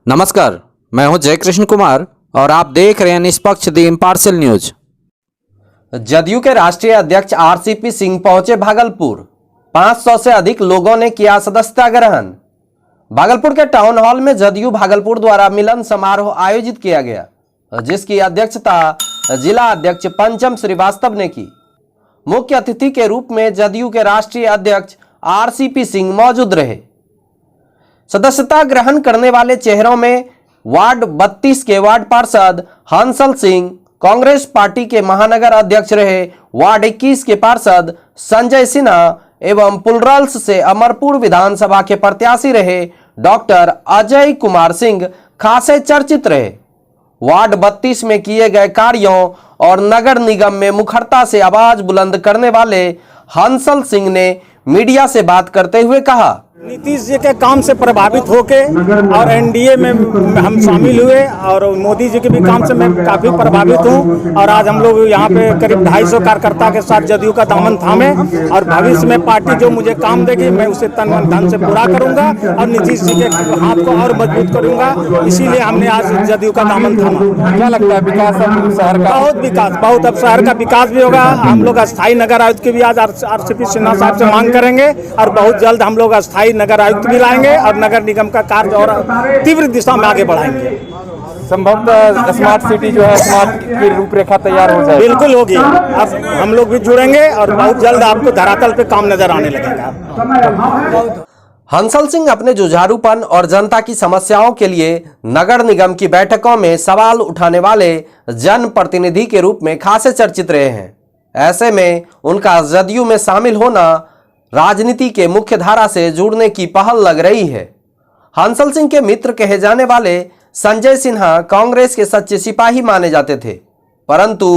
नमस्कार, मैं हूं जय कृष्ण कुमार और आप देख रहे हैं निष्पक्ष द इम्पार्शियल न्यूज। जदयू के राष्ट्रीय अध्यक्ष आरसीपी सिंह पहुंचे भागलपुर। 500 से अधिक लोगों ने किया सदस्यता ग्रहण। भागलपुर के टाउन हॉल में जदयू भागलपुर द्वारा मिलन समारोह आयोजित किया गया, जिसकी अध्यक्षता जिला अध्यक्ष पंचम श्रीवास्तव ने की। मुख्य अतिथि के रूप में जदयू के राष्ट्रीय अध्यक्ष आरसीपी सिंह मौजूद रहे। सदस्यता ग्रहण करने वाले चेहरों में वार्ड 32 के वार्ड पार्षद हंसल सिंह, कांग्रेस पार्टी के महानगर अध्यक्ष रहे वार्ड 21 के पार्षद संजय सिन्हा एवं पुलरल्स से अमरपुर विधानसभा के प्रत्याशी रहे डॉक्टर अजय कुमार सिंह खासे चर्चित रहे। वार्ड 32 में किए गए कार्यों और नगर निगम में मुखरता से आवाज बुलंद करने वाले हंसल सिंह ने मीडिया से बात करते हुए कहा, नीतीश जी के काम से प्रभावित होके और एनडीए में हम शामिल हुए और मोदी जी के भी काम से मैं काफी प्रभावित हूं और आज हम लोग यहाँ पे करीब 250 कार्यकर्ता के साथ जदयू का दामन थामे और भविष्य में पार्टी जो मुझे काम देगी मैं उसे तन मन धन से पूरा करूंगा और नीतीश जी के हाथ को और मजबूत करूंगा। इसीलिए हमने आज जदयू का दामन थामा। क्या लगता है विकास शहर का? बहुत विकास, बहुत अब शहर का विकास भी होगा। हम लोग अस्थायी नगर आयुक्त की भी आज आरसीपी सिन्हा साहब से मांग करेंगे और बहुत जल्द हम लोग अस्थायी नगर आयुक्त भी लाएंगे और नगर निगम का कार्य और तीव्र दिशा में आगे बढ़ाएंगे। संभवतः स्मार्ट सिटी जो है स्मार्ट की रूपरेखा तैयार हो जाए। बिल्कुल होगी। अब हम लोग भी जुड़ेंगे और बहुत जल्द आपको धरातल पे काम नजर आने लगेगा। हंसल सिंह अपने जुझारूपन और जनता की समस्याओं के लिए नगर निगम की बैठकों में सवाल उठाने वाले जनप्रतिनिधि के रूप में खासे चर्चित रहे हैं। ऐसे में उनका जदयू में शामिल होना राजनीति के मुख्य धारा से जुड़ने की पहल लग रही है। हंसल सिंह के मित्र कहे जाने वाले संजय सिन्हा कांग्रेस के सच्चे सिपाही माने जाते थे, परंतु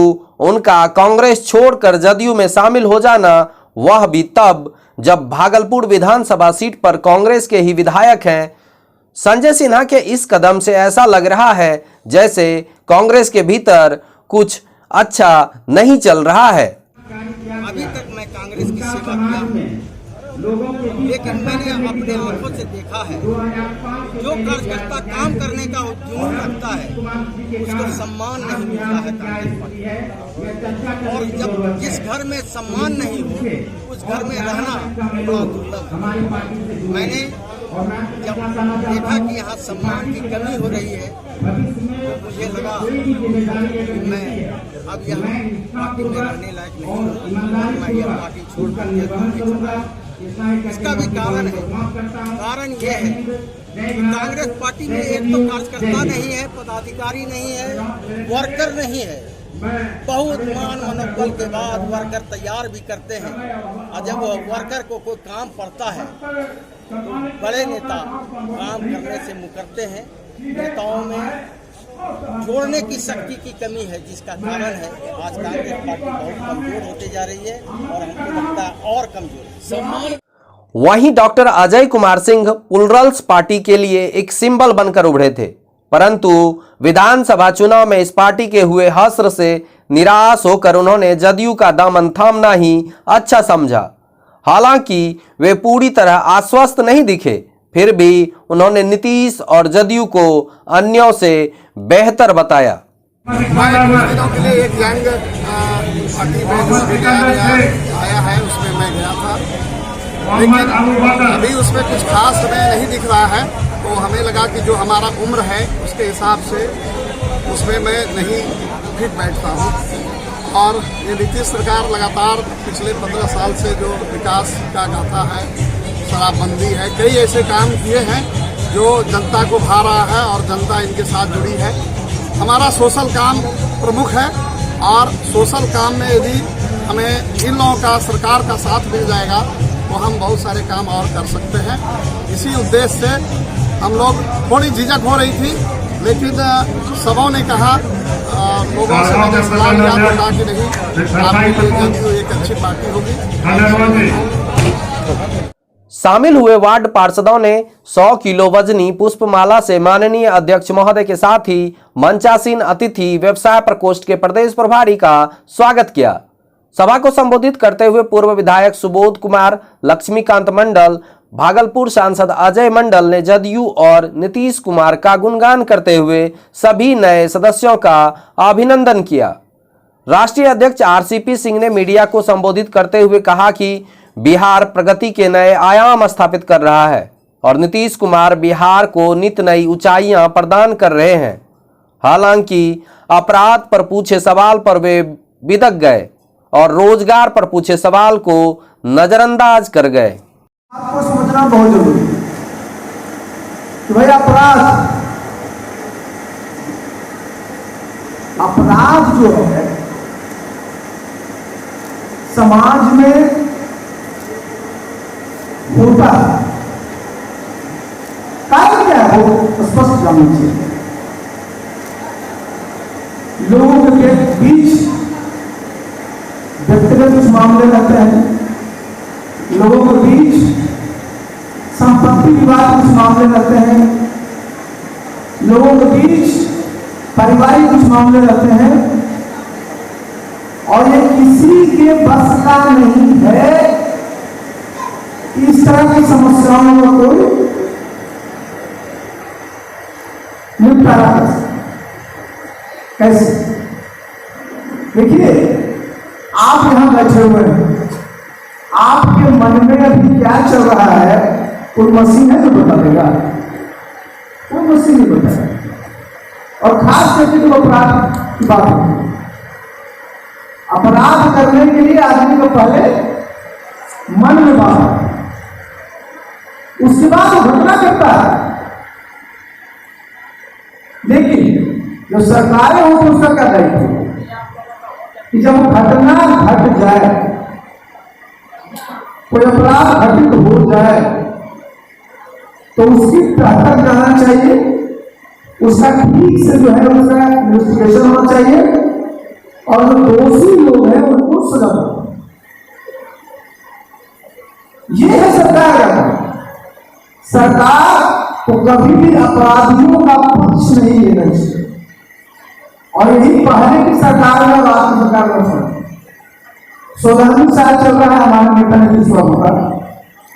उनका कांग्रेस छोड़कर जदयू में शामिल हो जाना वह भी तब जब भागलपुर विधानसभा सीट पर कांग्रेस के ही विधायक हैं। संजय सिन्हा के इस कदम से ऐसा लग रहा है जैसे कांग्रेस के भीतर कुछ अच्छा नहीं चल रहा है। अभी तक मैं कांग्रेस की सेवा किया, लेकिन मैंने अपने आंखों से देखा है जो कार्यकर्ता काम करने का जुनून रखता है उसको सम्मान नहीं मिलता है कांग्रेस पार्टी। और जब जिस घर में सम्मान नहीं हो उस घर में रहना बड़ा दुर्लभ है। मैंने जब देखा कि यहाँ सम्मान की कमी हो रही है तो मुझे लगा कि मैं अब यहाँ पार्टी में रहने लायक नहीं हूँ, मैं यह पार्टी छोड़ कर इसका भी कारण है। कारण यह है कि कांग्रेस पार्टी में एक तो कार्यकर्ता नहीं है, पदाधिकारी नहीं है, वर्कर नहीं है। बहुत मान मनोबल के बाद वर्कर तैयार भी करते हैं और जब वर्कर को कोई काम पड़ता है तो बड़े नेता काम करने से मुकरते हैं। नेताओं में जोड़ने की शक्ति की कमी है, जिसका कारण है आज कांग्रेस पार्टी बहुत कमजोर होते जा रही है और हमको लगता है और कमजोर। वहीं doctor Ajay Kumar Singh Plurals party के लिए एक सिंबल बनकर उभरे थे, परंतु विधानसभा चुनाव में इस पार्टी के हुए हश्र से निराश होकर उन्होंने जदयू का दामन थामना ही अच्छा समझा। हालांकि वे पूरी तरह आश्वस्त नहीं दिखे, फिर भी उन्होंने नीतीश और जदयू को अन्यों से बेहतर बताया। के लिए एक यंग पार्टी में आया है, उसमें मैं गया था, लेकिन अभी उसमें कुछ खास हमें नहीं दिख रहा है। तो हमें लगा कि जो हमारा उम्र है उसके हिसाब से उसमें मैं नहीं फिट बैठता हूँ। और ये नीतीश सरकार लगातार पिछले 15 साल से जो विकास का गाथा है, शराबबंदी है, कई ऐसे काम किए हैं जो जनता को भा रहा है और जनता इनके साथ जुड़ी है। हमारा सोशल काम प्रमुख है और सोशल काम में यदि हमें इन लोगों का सरकार का साथ मिल जाएगा तो हम बहुत सारे काम और कर सकते हैं। इसी उद्देश्य से हम लोग थोड़ी झिझक हो रही थी, लेकिन सबों ने कहा, लोगों से मैंने सलाह लिया तो कहा कि नहीं, आपके लिए जदयू एक अच्छी पार्टी होगी। शामिल हुए वार्ड पार्षदों ने 100 किलो वजनी पुष्पमाला से माननीय अध्यक्ष महोदय के साथ ही मंचासीन अतिथि व्यवसाय प्रकोष्ठ के प्रदेश प्रभारी का स्वागत किया। सभा को संबोधित करते हुए पूर्व विधायक सुबोध कुमार, लक्ष्मीकांत मंडल, भागलपुर सांसद अजय मंडल ने जदयू और नीतीश कुमार का गुणगान करते हुए सभी नए सदस्यों का अभिनंदन किया। राष्ट्रीय अध्यक्ष आरसीपी सिंह ने मीडिया को संबोधित करते हुए कहा कि बिहार प्रगति के नए आयाम स्थापित कर रहा है और नीतीश कुमार बिहार को नित नई ऊंचाइयां प्रदान कर रहे हैं। हालांकि अपराध पर पूछे सवाल पर वे बिदक गए और रोजगार पर पूछे सवाल को नजरअंदाज कर गए। आपको समझना बहुत जरूरी है कि भाई अपराध जो है समाज में होता है, कारण क्या है वो स्पष्ट जानना चाहिए। लोगों के बीच व्यक्तिगत कुछ मामले रहते हैं, लोगों के बीच संपत्ति विवाद कुछ मामले रहते हैं, लोगों के बीच पारिवारिक कुछ मामले रहते हैं और ये किसी के बस का नहीं है इस तरह की समस्याओं का कोई निपटारा कर सके। कैसे? देखिए, आप यहां बैठे हुए हैं, आपके मन में अभी क्या चल रहा है कोई मशीन है जो बता देगा? कोई मशीन नहीं बताएगा। और खास करके जो अपराध की बात है, अपराध करने के लिए आदमी को पहले मन में बात है, उसके बाद वो घटना करता है। लेकिन जो सरकारें होती है उसका क्या दायित्व है कि जब घटना घट जाए, कोई अपराध घटित हो जाए तो उसकी तह तक जाना चाहिए, उसका ठीक से जो है उसका इन्वेस्टिगेशन होना चाहिए और जो दोषी लोग हैं उनको सजा दो। ये है सरकार का काम। सरकार को कभी भी अपराधियों का पक्ष नहीं लेना चाहिए और यही पहले की सरकार में बात सरकार में 16 साल चल रहा है हमारे नेता नीतीश बाबू का।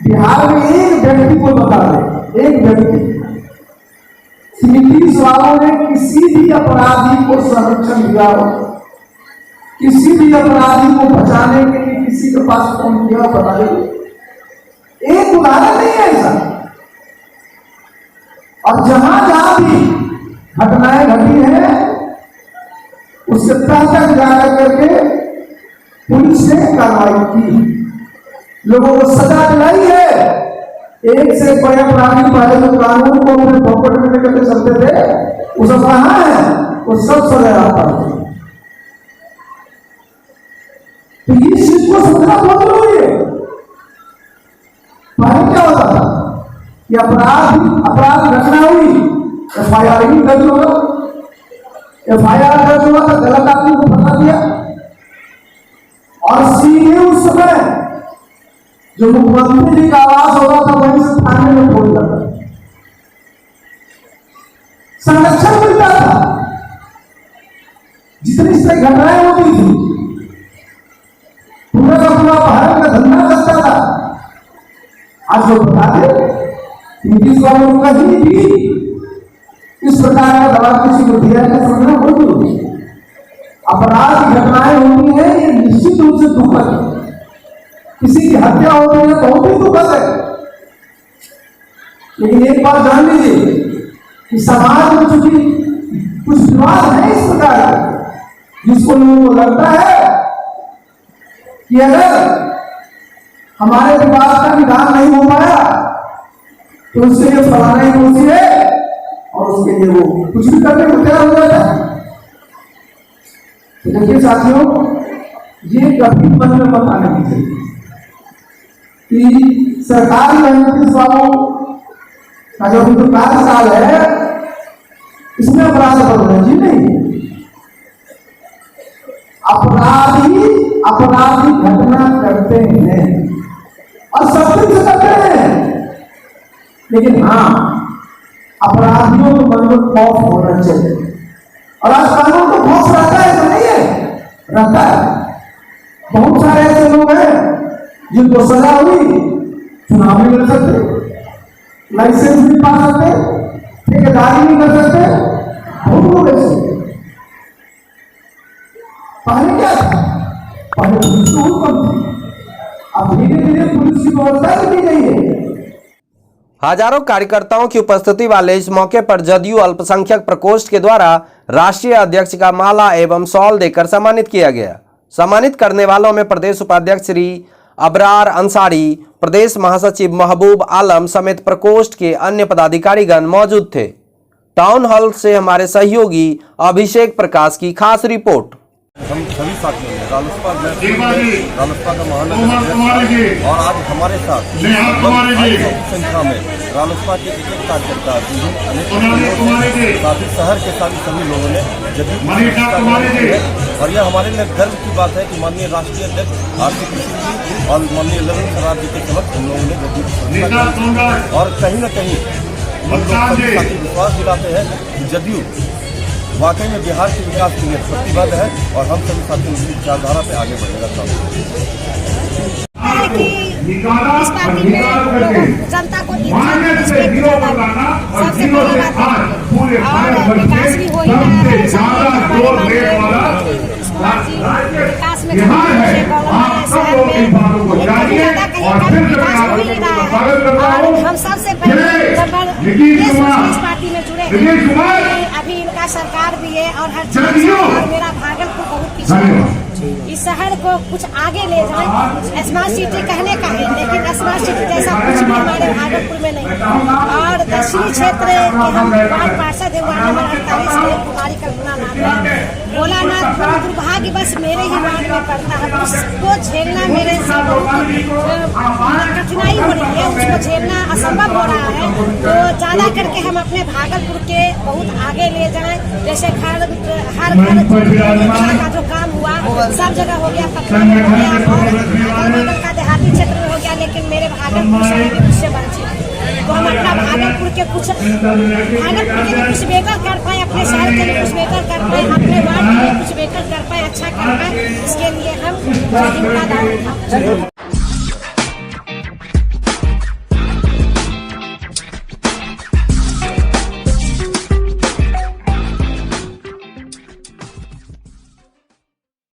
बिहार में एक व्यक्ति को बता दे, एक व्यक्ति नीतीश बाबू ने किसी भी अपराधी को संरक्षण दिया हो, किसी भी अपराधी को बचाने के लिए किसी के पास फोन किया बता दे, एक उदाहरण नहीं है ऐसा। और जहां जहां भी घटनाएं घटी हैं उसके तह तक जाकर करके पुलिस ने कार्रवाई की, लोगों को सजा दिलाई है। एक से बड़े अपराधी पहले जो कानून को अपने पॉकेट में लेकर चलते थे वो सब कहां है? वो सब सजा आता है। तो ये चीज को समझना बहुत जरूरी है। पहले क्या होता था कि अपराध घटना हुई, FIR ही दर्ज होगा, FIR दर्ज हुआ तो गलत आदमी को फंसा दिया और सीधे उस समय जो मुख्यमंत्री जी का आवास होगा था वहीं से थाने में फोन जाता, संरक्षण मिलता था। जितनी से घटनाएं होती थी पूरा का पूरा भारत का धंधा करता था। आज लोग बता दे नीतीश बाबू कहीं भी इस प्रकार का दबाव किसी को दिया है, समझना बहुत जरूरी है। अपराध की घटनाएं होती हैं ये निश्चित रूप से दुखद है, किसी की हत्या होती है बहुत ही दुखद है। लेकिन एक बात जान लीजिए कि समाज में चूंकि कुछ विवाद है इस प्रकार का जिसको लोगों को लगता है कि अगर हमारे विवाद का निदान नहीं हो पाया तो उससे ये फलाना ही दोषी है और उसके लिए वो कुछ भी करने को तैयार हो जाता है। तो देखिए साथियों, ये कभी मन में मत आने की चाहिए कि सरकार नीतीश बाबू का जो अभी तो कार्यकाल है इसमें अपराध बढ़ रहे जी नहीं। अपराधी घटना करते हैं और सब कुछ करते हैं, लेकिन हाँ अपराधियों को मन में खौफ होना चाहिए। और आज कानून को खौफ रहता है तो नहीं है, रहता है। बहुत सारे ऐसे लोग हैं जिनको सजा हुई चुनाव नहीं लड़ सकते, लाइसेंस नहीं पा सकते, ठेकेदारी नहीं कर सकते, बहुत लोग ऐसे। पहले क्या था? पहले पुलिस को हुक्म थी, अब धीरे धीरे पुलिस की व्यवस्था भी की गई है। हजारों कार्यकर्ताओं की उपस्थिति वाले इस मौके पर जदयू अल्पसंख्यक प्रकोष्ठ के द्वारा राष्ट्रीय अध्यक्ष का माला एवं शॉल देकर सम्मानित किया गया। सम्मानित करने वालों में प्रदेश उपाध्यक्ष श्री अबरार अंसारी, प्रदेश महासचिव महबूब आलम समेत प्रकोष्ठ के अन्य पदाधिकारीगण मौजूद थे। टाउन हॉल से हमारे सहयोगी अभिषेक प्रकाश की खास रिपोर्ट। हम सभी साथियों ने रालोसपा का महानगर और आज हमारे साथ संख्या में रालोसपा के एक कार्यकर्ता साथ ही शहर के सभी लोगों ने जदयू और यह हमारे लिए गर्व की बात है कि माननीय राष्ट्रीय अध्यक्ष आरसीपी सिंह जी और माननीय ललन सराफ जी के समक्ष हम लोगों ने जदयू और कहीं न कहीं हम लोग सभी साथी विश्वास दिलाते हैं कि जदयू वाकई में बिहार के विकास के लिए प्रतिबद्ध है और हम सभी साथी उनकी विचारधारा पे आगे बढ़ेगा काम। इस पार्टी में जनता को सबसे बड़ी बात है और विकास भी हो ही रहा है। विकास में शहर में ज्यादा कहीं विकास हो ही रहा है और हम सबसे पहले इस पार्टी में जुड़े हैं। अभी इनका सरकार भी है और हर चीज और मेरा भागलपुर बहुत पीछे है। इस शहर को कुछ आगे ले जाए। स्मार्ट सिटी कहने का है लेकिन स्मार्ट सिटी जैसा कुछ भी हमारे भागलपुर में नहीं। और दक्षिणी क्षेत्र के हम वार्ड पार्षद है वार्ड नंबर 48 में कुमारी कल्पना नाथ है। भोलानाथ दुर्भाग्य बस मेरे ही वार्ड में पड़ता है, उसको झेलना मेरे से कठिनाई हो रही है, उसको झेलना असंभव हो रहा है। तो ज्यादा करके हम अपने भागलपुर के बहुत आगे ले जाएं। जैसे हर घर का जो काम हुआ सब जगह हो गया, पटना में हो गया और बगल का देहाती क्षेत्र में हो गया, लेकिन मेरे भागलपुर शहर में उससे वंचित। तो हम अपना भागलपुर के कुछ बेहतर कर पाए, अपने शहर के लिए कुछ बेहतर कर पाए, अपने वार्ड के लिए कुछ बेहतर कर पाए, अच्छा कर पाए, इसके लिए हम दावा